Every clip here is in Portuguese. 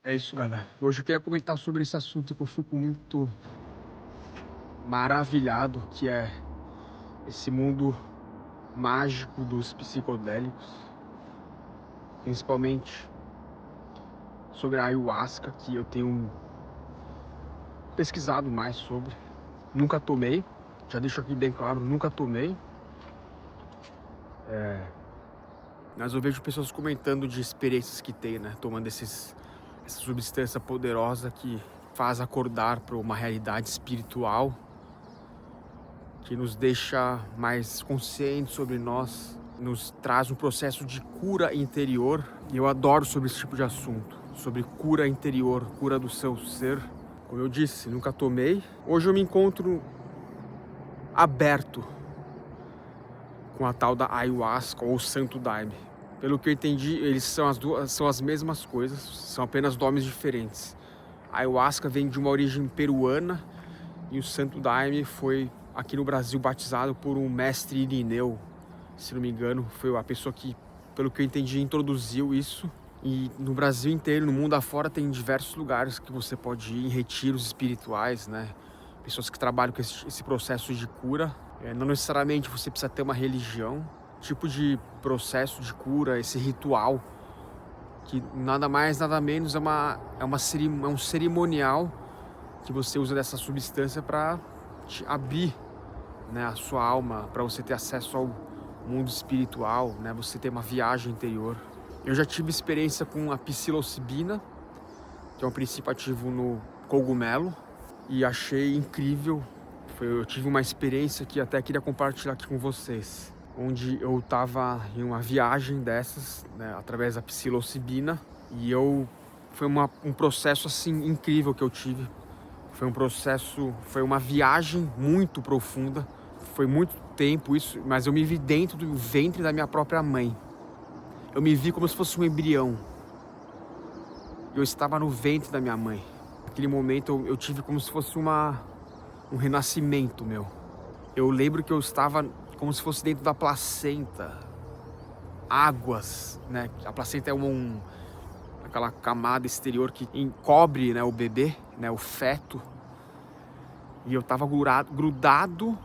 É isso, galera. Hoje eu queria comentar sobre esse assunto que eu fico muito maravilhado, que é esse mundo mágico dos psicodélicos, principalmente sobre a ayahuasca, que eu tenho pesquisado mais sobre. Nunca tomei, já deixo aqui bem claro, nunca tomei. Mas eu vejo pessoas comentando de experiências que tem, né? Tomando essa substância poderosa que faz acordar para uma realidade espiritual, que nos deixa mais conscientes sobre nós, nos traz um processo de cura interior. E eu adoro sobre esse tipo de assunto, sobre cura interior, cura do seu ser. Como eu disse, nunca tomei. Hoje eu me encontro aberto com a tal da ayahuasca ou santo daime. Pelo que eu entendi, eles são as mesmas coisas, são apenas nomes diferentes. A ayahuasca vem de uma origem peruana e o santo daime foi aqui no Brasil batizado por um mestre Irineu, se não me engano, foi a pessoa que, pelo que eu entendi, introduziu isso. E no Brasil inteiro, no mundo afora, tem diversos lugares que você pode ir em retiros espirituais, né? Pessoas que trabalham com esse processo de cura. Não necessariamente você precisa ter uma religião. Tipo de processo de cura, esse ritual, que nada mais, nada menos é um cerimonial que você usa dessa substância para te abrir, né, a sua alma, para você ter acesso ao mundo espiritual, né, você ter uma viagem interior. Eu já tive experiência com a psilocibina, que é um princípio ativo no cogumelo, e achei incrível. Eu tive uma experiência que até queria compartilhar aqui com vocês, onde eu estava em uma viagem dessas, né, através da psilocibina, e foi um processo assim incrível que eu tive. Foi uma viagem muito profunda, foi muito tempo isso, mas eu me vi dentro do ventre da minha própria mãe. Eu me vi como se fosse um embrião. Eu estava no ventre da minha mãe. Naquele momento eu tive como se fosse um renascimento meu. Eu lembro que eu estava como se fosse dentro da placenta. Águas, né? A placenta é aquela camada exterior que encobre, né, o bebê, né, o feto. E eu estava grudado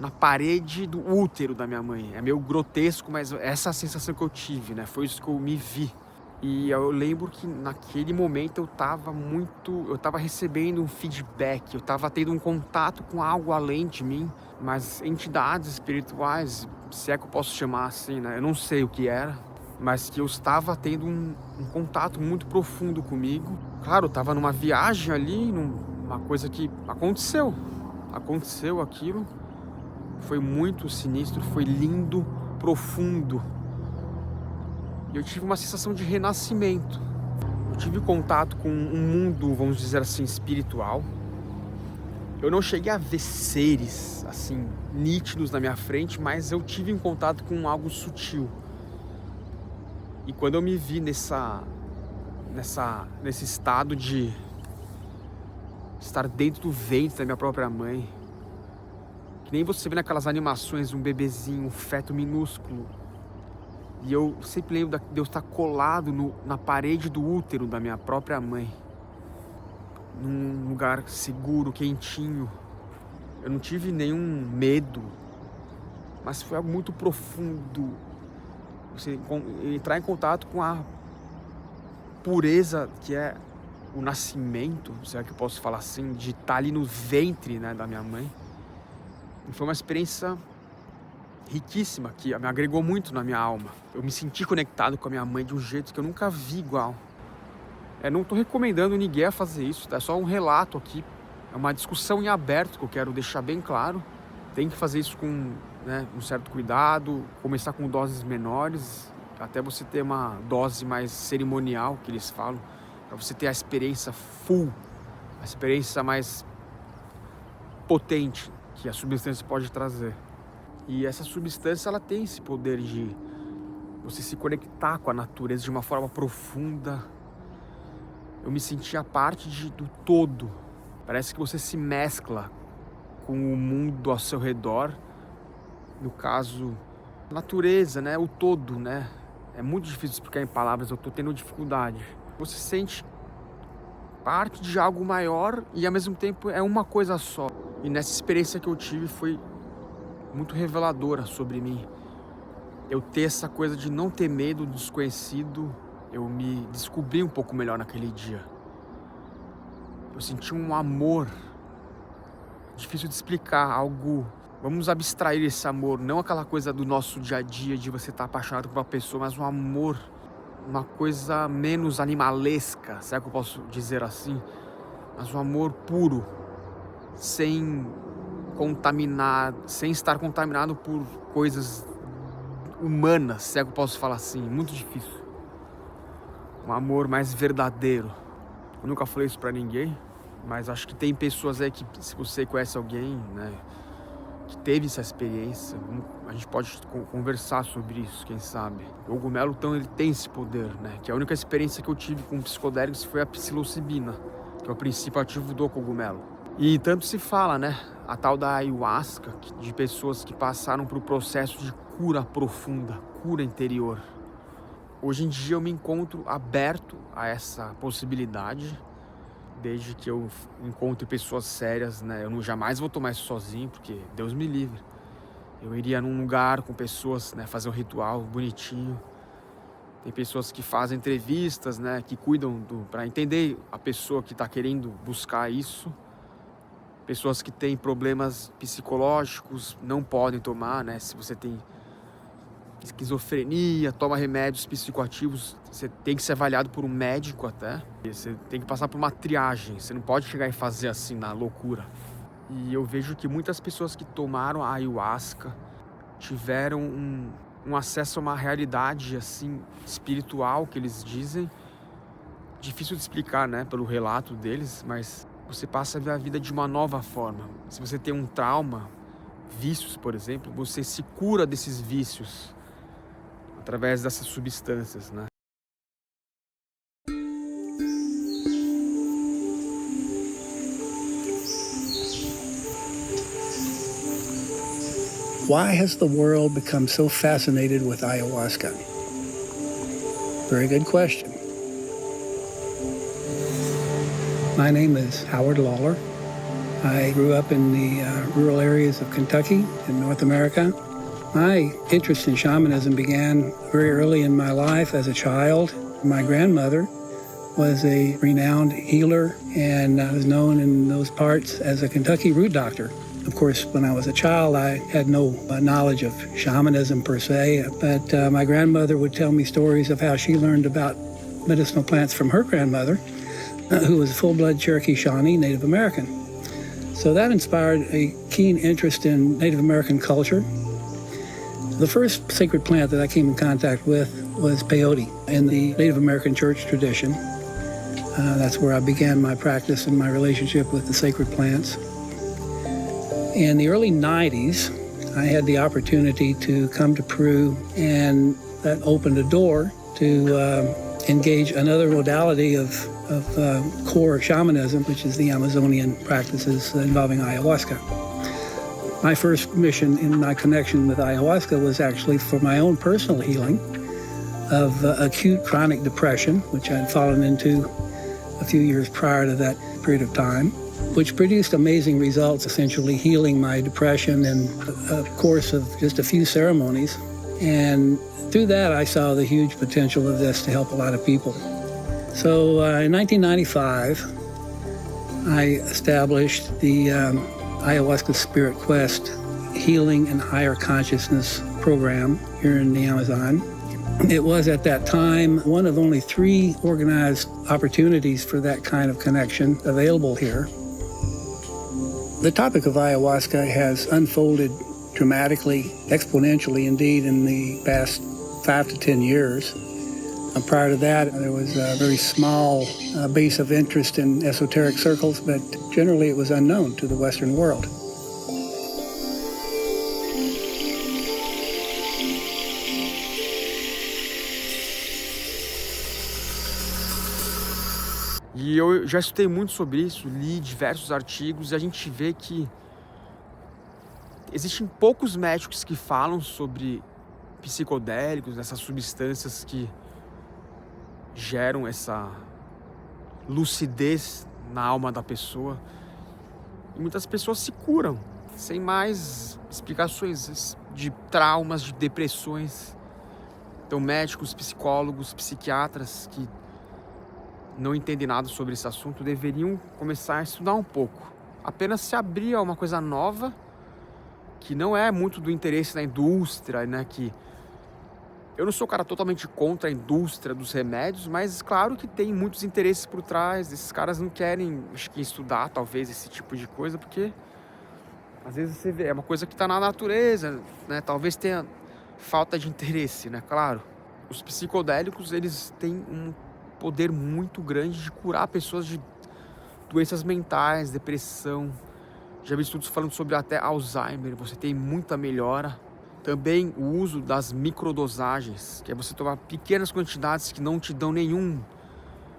na parede do útero da minha mãe. É meio grotesco, mas essa é a sensação que eu tive, né? Foi isso que eu me vi. E eu lembro que naquele momento eu estava recebendo um feedback, eu estava tendo um contato com algo além de mim, mas entidades espirituais, se é que eu posso chamar assim, né? Eu não sei o que era, mas que eu estava tendo um contato muito profundo comigo. Claro, eu estava numa viagem ali, uma coisa que aconteceu aquilo. Foi muito sinistro, foi lindo, profundo. E eu tive uma sensação de renascimento. Eu tive contato com um mundo, vamos dizer assim, espiritual. Eu não cheguei a ver seres, assim, nítidos na minha frente, mas eu tive um contato com algo sutil. E quando eu me vi nesse estado de estar dentro do ventre da minha própria mãe, que nem você vê naquelas animações, um bebezinho, um feto minúsculo. E eu sempre lembro de eu estar colado na parede do útero da minha própria mãe, num lugar seguro, quentinho. Eu não tive nenhum medo, mas foi algo muito profundo. Você entrar em contato com a pureza que é o nascimento, se é que eu posso falar assim, de estar ali no ventre, né, da minha mãe. E foi uma experiência riquíssima, que me agregou muito na minha alma. Eu me senti conectado com a minha mãe de um jeito que eu nunca vi igual. Não estou recomendando ninguém a fazer isso, é só um relato aqui. É uma discussão em aberto que eu quero deixar bem claro. Tem que fazer isso com, né, um certo cuidado, começar com doses menores, até você ter uma dose mais cerimonial, que eles falam, para você ter a experiência full, a experiência mais potente que a substância pode trazer. E essa substância, ela tem esse poder de você se conectar com a natureza de uma forma profunda. Eu me sentia parte do todo. Parece que você se mescla com o mundo ao seu redor. No caso, a natureza, né? O todo, né? É muito difícil explicar em palavras, eu tô tendo dificuldade. Você sente parte de algo maior e ao mesmo tempo é uma coisa só. E nessa experiência que eu tive foi muito reveladora sobre mim. Eu ter essa coisa de não ter medo do desconhecido, eu me descobri um pouco melhor naquele dia. Eu senti um amor difícil de explicar, algo... Vamos abstrair esse amor, não aquela coisa do nosso dia a dia de você estar apaixonado por uma pessoa, mas um amor, uma coisa menos animalesca, será que eu posso dizer assim? Mas um amor puro, sem estar contaminado por coisas humanas, se é que eu posso falar assim, muito difícil. Um amor mais verdadeiro. Eu nunca falei isso pra ninguém, mas acho que tem pessoas aí que, se você conhece alguém, né, que teve essa experiência, a gente pode conversar sobre isso, quem sabe. O cogumelo, então, ele tem esse poder, né, que a única experiência que eu tive com psicodélicos foi a psilocibina, que é o princípio ativo do cogumelo. E tanto se fala, né, a tal da ayahuasca, de pessoas que passaram por um processo de cura profunda, cura interior. Hoje em dia eu me encontro aberto a essa possibilidade, desde que eu encontre pessoas sérias, né? Eu jamais vou tomar isso sozinho, porque Deus me livre. Eu iria num lugar com pessoas, né, fazer um ritual bonitinho. Tem pessoas que fazem entrevistas, né, que cuidam para entender a pessoa que está querendo buscar isso. Pessoas que têm problemas psicológicos não podem tomar, né? Se você tem esquizofrenia, toma remédios psicoativos, você tem que ser avaliado por um médico até. Você tem que passar por uma triagem, você não pode chegar e fazer assim na loucura. E eu vejo que muitas pessoas que tomaram a ayahuasca tiveram um acesso a uma realidade assim espiritual, que eles dizem. Difícil de explicar, né, pelo relato deles, mas você passa a ver a vida de uma nova forma. Se você tem um trauma, vícios, por exemplo, você se cura desses vícios através dessas substâncias, né? Why has the world become so fascinated with ayahuasca? Very good question. My name is Howard Lawler. I grew up in the rural areas of Kentucky in North America. My interest in shamanism began very early in my life as a child. My grandmother was a renowned healer and was known in those parts as a Kentucky root doctor. Of course, when I was a child, I had no knowledge of shamanism per se, but my grandmother would tell me stories of how she learned about medicinal plants from her grandmother, who was a full-blood Cherokee Shawnee Native American. So that inspired a keen interest in Native American culture. The first sacred plant that I came in contact with was peyote in the Native American church tradition. That's where I began my practice and my relationship with the sacred plants. In the early 90s, I had the opportunity to come to Peru, and that opened a door to engage another modality of core shamanism, which is the Amazonian practices involving ayahuasca. My first mission in my connection with ayahuasca was actually for my own personal healing of acute chronic depression, which I'd fallen into a few years prior to that period of time, which produced amazing results, essentially healing my depression in a course of just a few ceremonies. And through that, I saw the huge potential of this to help a lot of people. So in 1995, I established the Ayahuasca Spirit Quest Healing and Higher Consciousness program here in the Amazon. It was at that time one of only 3 organized opportunities for that kind of connection available here. The topic of ayahuasca has unfolded dramatically, exponentially indeed, in the past 5 to 10 years. Prior to that, there was a very small base of interest in esoteric circles, but generally it was unknown to the Western world. E eu já estudei muito sobre isso, li diversos artigos, e a gente vê que existem poucos médicos que falam sobre psicodélicos, essas substâncias que geram lucidez na alma da pessoa. E muitas pessoas se curam sem mais explicações de traumas, de depressões. Então, médicos, psicólogos, psiquiatras que não entendem nada sobre esse assunto deveriam começar a estudar um pouco. Apenas se abrir a uma coisa nova, que não é muito do interesse da indústria, né? Que eu não sou um cara totalmente contra a indústria dos remédios, mas claro que tem muitos interesses por trás. Esses caras não querem, acho que, estudar talvez esse tipo de coisa, porque às vezes você vê, é uma coisa que está na natureza, né? Talvez tenha falta de interesse, né? Claro, os psicodélicos, eles têm um poder muito grande de curar pessoas de doenças mentais, depressão. Já vi estudos falando sobre até Alzheimer, você tem muita melhora. Também o uso das microdosagens, que é você tomar pequenas quantidades que não te dão nenhum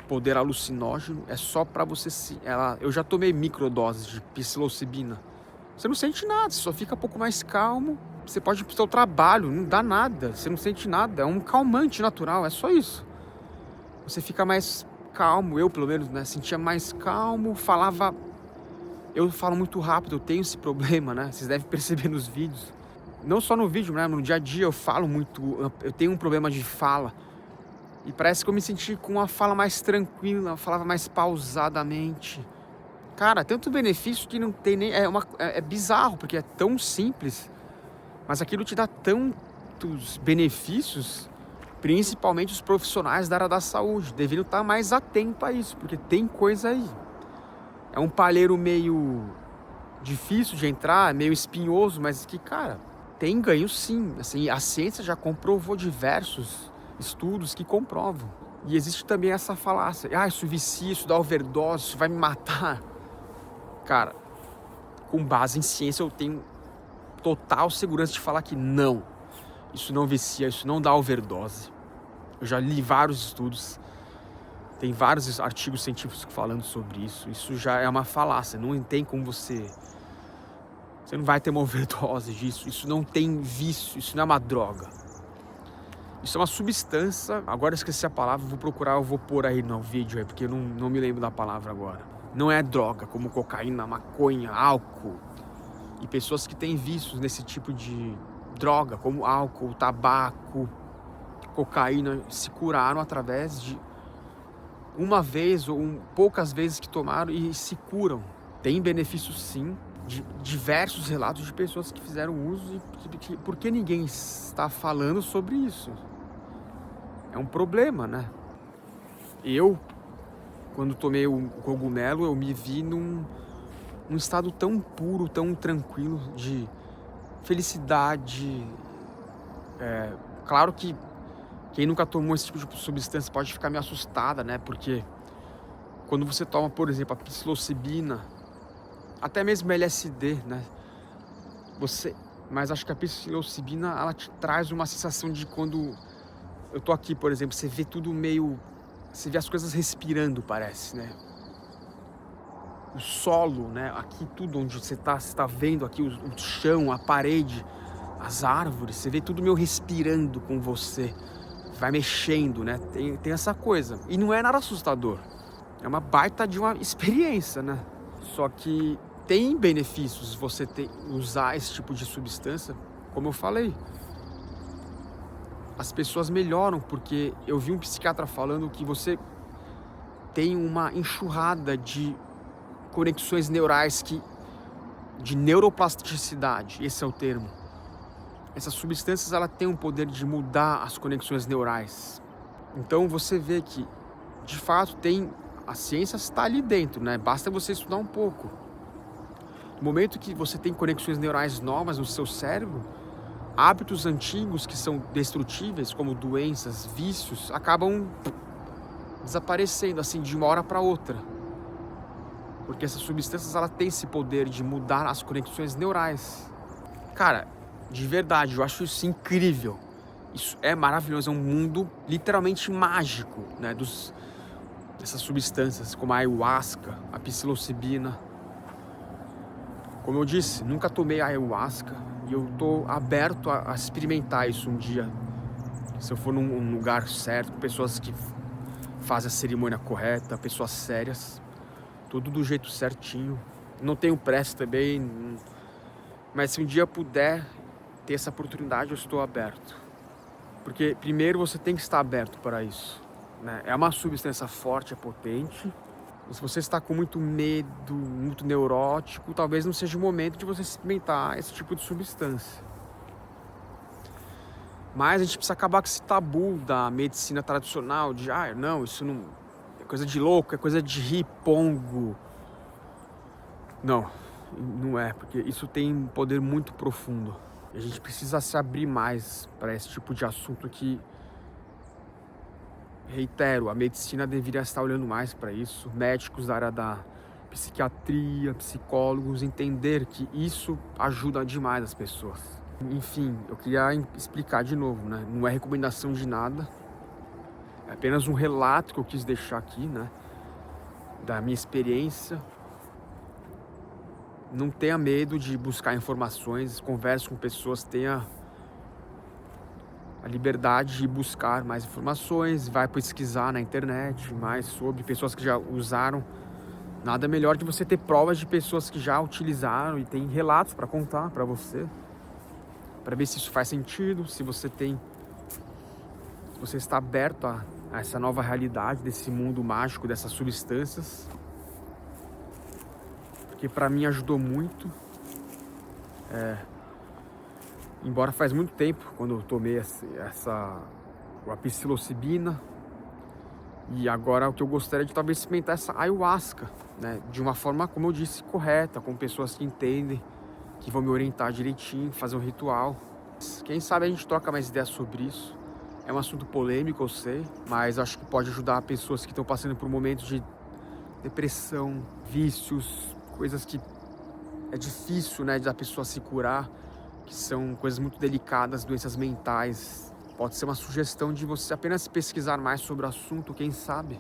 poder alucinógeno, é só para você eu já tomei microdoses de psilocibina. Você não sente nada, você só fica um pouco mais calmo. Você pode ir pro seu trabalho, não dá nada, você não sente nada, é um calmante natural, é só isso. Você fica mais calmo, eu pelo menos, né, sentia mais calmo, eu falo muito rápido, eu tenho esse problema, né, vocês devem perceber nos vídeos. Não só no vídeo, né, no dia a dia eu falo muito, eu tenho um problema de fala. E parece que eu me senti com uma fala mais tranquila, eu falava mais pausadamente. Cara, tanto benefício que não tem nem... É bizarro, porque é tão simples, mas aquilo te dá tantos benefícios, principalmente os profissionais da área da saúde. Deveriam estar mais atentos a isso, porque tem coisa aí. É um palheiro meio difícil de entrar, meio espinhoso, mas que, cara, tem ganho sim. Assim, a ciência já comprovou diversos estudos que comprovam. E existe também essa falácia. Isso vicia, isso dá overdose, isso vai me matar. Cara, com base em ciência eu tenho total segurança de falar que não. Isso não vicia, isso não dá overdose. Eu já li vários estudos. Tem vários artigos científicos falando sobre isso. Isso já é uma falácia. Não tem como você não vai ter uma overdose disso. Isso não tem vício, isso não é uma droga. Isso é uma substância. Agora eu esqueci a palavra, vou procurar, eu vou pôr aí no vídeo, porque eu não me lembro da palavra agora. Não é droga, como cocaína, maconha, álcool. E pessoas que têm vícios nesse tipo de droga, como álcool, tabaco, cocaína, se curaram através de uma vez ou poucas vezes que tomaram e se curam. Tem benefícios sim, de diversos relatos de pessoas que fizeram uso e por que ninguém está falando sobre isso? É um problema, né? Eu, quando tomei o cogumelo, eu me vi num estado tão puro, tão tranquilo, de felicidade. Claro que quem nunca tomou esse tipo de substância pode ficar meio assustada, né? Porque quando você toma, por exemplo, a psilocibina, até mesmo LSD, né? Mas acho que a psilocibina, ela te traz uma sensação de quando eu tô aqui, por exemplo, você vê tudo meio... Você vê as coisas respirando, parece, né? O solo, né? Aqui tudo onde você tá vendo aqui o chão, a parede, as árvores, você vê tudo meio respirando com você. Vai mexendo, né? Tem essa coisa. E não é nada assustador. É uma baita de uma experiência, né? Só que tem benefícios você usar esse tipo de substância, como eu falei. As pessoas melhoram, porque eu vi um psiquiatra falando que você tem uma enxurrada de conexões neurais de neuroplasticidade, esse é o termo. Essas substâncias, ela tem um poder de mudar as conexões neurais. Então você vê que, de fato, a ciência está ali dentro, né? Basta você estudar um pouco. No momento que você tem conexões neurais novas no seu cérebro, hábitos antigos que são destrutíveis, como doenças, vícios, acabam desaparecendo assim de uma hora para outra. Porque essas substâncias, ela tem esse poder de mudar as conexões neurais. Cara, de verdade, eu acho isso incrível. Isso é maravilhoso, é um mundo literalmente mágico, né? Dessas substâncias, como a ayahuasca, a psilocibina. Como eu disse, nunca tomei ayahuasca e eu tô aberto a experimentar isso um dia. Se eu for num lugar certo, com pessoas que fazem a cerimônia correta, pessoas sérias, tudo do jeito certinho. Não tenho pressa também, mas se um dia puder ter essa oportunidade, eu estou aberto. Porque primeiro você tem que estar aberto para isso, né? É uma substância forte, é potente. E se você está com muito medo, muito neurótico, talvez não seja o momento de você experimentar esse tipo de substância. Mas a gente precisa acabar com esse tabu da medicina tradicional, de não, isso não é coisa de louco, é coisa de ripongo. Não, não é, porque isso tem um poder muito profundo. E a gente precisa se abrir mais para esse tipo de assunto que, reitero, a medicina deveria estar olhando mais para isso. Médicos da área da psiquiatria, psicólogos, entender que isso ajuda demais as pessoas. Enfim, eu queria explicar de novo, né? Não é recomendação de nada. É apenas um relato que eu quis deixar aqui, né? Da minha experiência. Não tenha medo de buscar informações, converse com pessoas, tenha a liberdade de buscar mais informações, vai pesquisar na internet mais sobre pessoas que já usaram. Nada melhor que você ter provas de pessoas que já utilizaram e tem relatos para contar para você, para ver se isso faz sentido, se você está aberto a essa nova realidade desse mundo mágico, dessas substâncias. Porque para mim ajudou muito. Embora faz muito tempo, quando eu tomei a psilocibina. E agora o que eu gostaria de talvez experimentar essa ayahuasca, né? De uma forma, como eu disse, correta, com pessoas que entendem, que vão me orientar direitinho, fazer um ritual. Quem sabe a gente troca mais ideias sobre isso. É um assunto polêmico, eu sei, mas acho que pode ajudar pessoas que estão passando por momentos de depressão, vícios, coisas que é difícil, né, da pessoa se curar, que são coisas muito delicadas, doenças mentais. Pode ser uma sugestão de você apenas pesquisar mais sobre o assunto, quem sabe.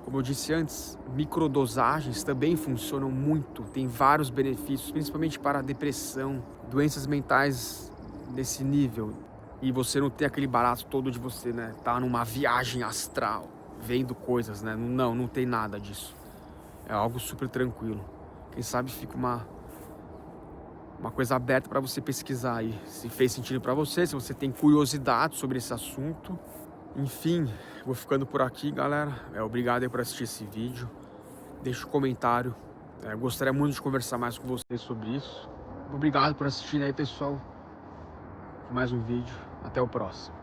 Como eu disse antes, microdosagens também funcionam muito, tem vários benefícios, principalmente para a depressão, doenças mentais nesse nível. E você não tem aquele barato todo de você, né, tá numa viagem astral, vendo coisas, né? Não tem nada disso. É algo super tranquilo. Quem sabe fica uma coisa aberta para você pesquisar aí, se fez sentido para você, se você tem curiosidade sobre esse assunto. Enfim, vou ficando por aqui, galera. Obrigado aí por assistir esse vídeo. Deixa um comentário. Gostaria muito de conversar mais com vocês sobre isso. Obrigado por assistir aí, pessoal. Mais um vídeo. Até o próximo.